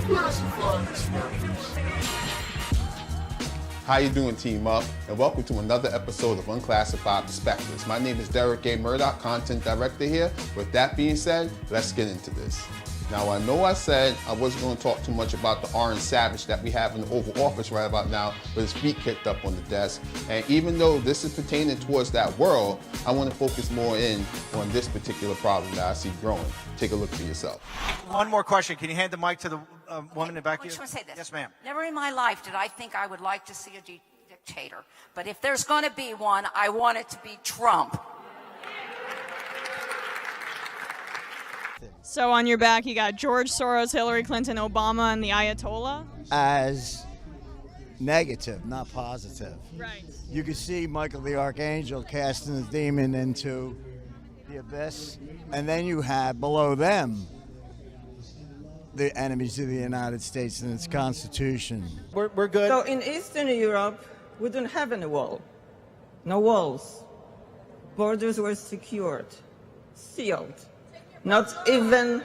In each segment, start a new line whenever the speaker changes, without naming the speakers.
Unclassified Perspectives.
How you doing, Team Up? And welcome to another episode of Unclassified Perspectives. My name is Derek A. Murdoch, Content Director here. With that being said, let's get into this. Now, I know I said I wasn't going to talk too much about the orange savage that we have in the Oval Office right about now with his feet kicked up on the desk. And even though this is pertaining towards that world, I want to focus more in on this particular problem that I see growing. Take a look for yourself.
One more question. Can you hand the mic to the woman in the back
I
here?
just want to say this.
Yes, ma'am.
Never in my life did I think I would like to see a dictator. But if there's going to be one, I want it to be Trump.
So on your back, you got George Soros, Hillary Clinton, Obama, and the Ayatollah?
As negative, not positive.
Right.
You can see Michael the Archangel casting the demon into the abyss, and then you have below them the enemies of the United States and its Constitution.
We're good.
So in Eastern Europe, we don't have any wall. No walls. Borders were secured, sealed. Not even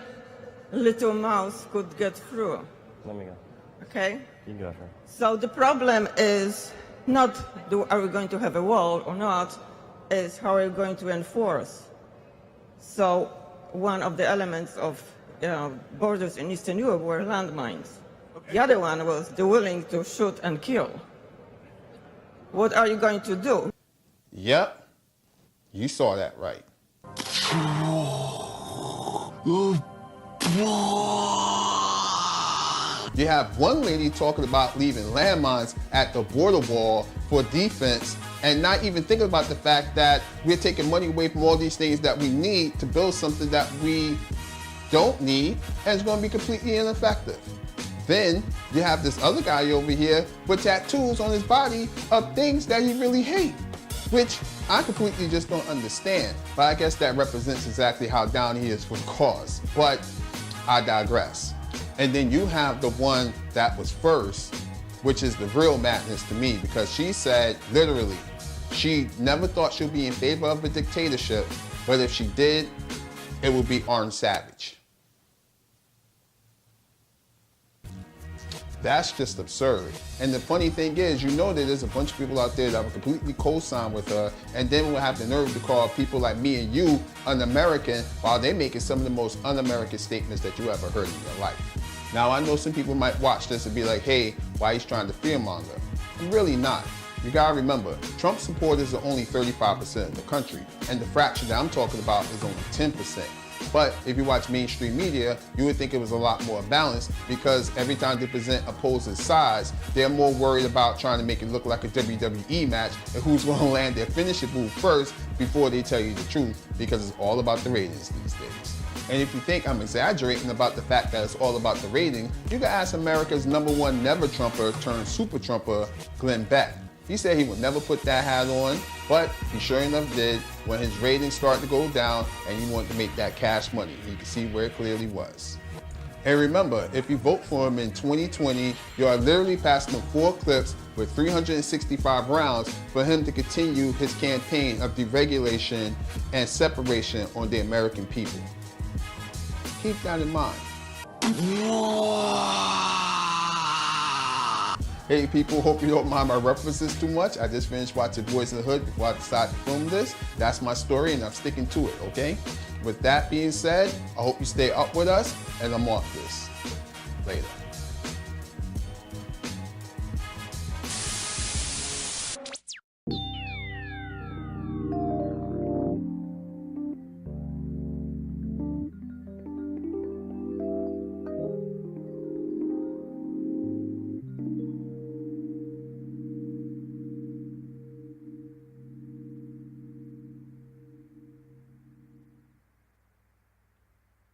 little mouse could get through.
Let me go.
Okay?
You can go for it.
So the problem is not are we going to have a wall or not, is how are we going to enforce. So one of the elements of borders in Eastern Europe were landmines. Okay. The other one was the willing to shoot and kill. What are you going to do?
Yep, you saw that right. You have one lady talking about leaving landmines at the border wall for defense and not even thinking about the fact that we're taking money away from all these things that we need to build something that we don't need and it's going to be completely ineffective. Then you have this other guy over here with tattoos on his body of things that he really hates, which I completely just don't understand. But I guess that represents exactly how down he is for the cause. But I digress. And then you have the one that was first, which is the real madness to me, because she said, literally, she never thought she'd be in favor of a dictatorship, but if she did, it would be Orange Savage. That's just absurd. And the funny thing is, you know that there's a bunch of people out there that will completely co-sign with her and then will have the nerve to call people like me and you un-American while they're making some of the most un-American statements that you ever heard in your life. Now, I know some people might watch this and be like, hey, why he's trying to fearmonger? I'm really not. You gotta remember, Trump supporters are only 35% of the country, and the fraction that I'm talking about is only 10%. But if you watch mainstream media, you would think it was a lot more balanced because every time they present opposing sides, they're more worried about trying to make it look like a WWE match and who's going to land their finishing move first before they tell you the truth, because it's all about the ratings these days. And if you think I'm exaggerating about the fact that it's all about the rating, you can ask America's #1 never Trumper turned super Trumper, Glenn Beck. He said he would never put that hat on, but he sure enough did when his ratings started to go down and he wanted to make that cash money. You can see where it clearly was. And remember, if you vote for him in 2020, you are literally passing him 4 clips with 365 rounds for him to continue his campaign of deregulation and separation on the American people. Keep that in mind. Hey people, hope you don't mind my references too much. I just finished watching Boys in the Hood before I decided to film this. That's my story and I'm sticking to it, okay? With that being said, I hope you stay up with us and I'm off this. Later.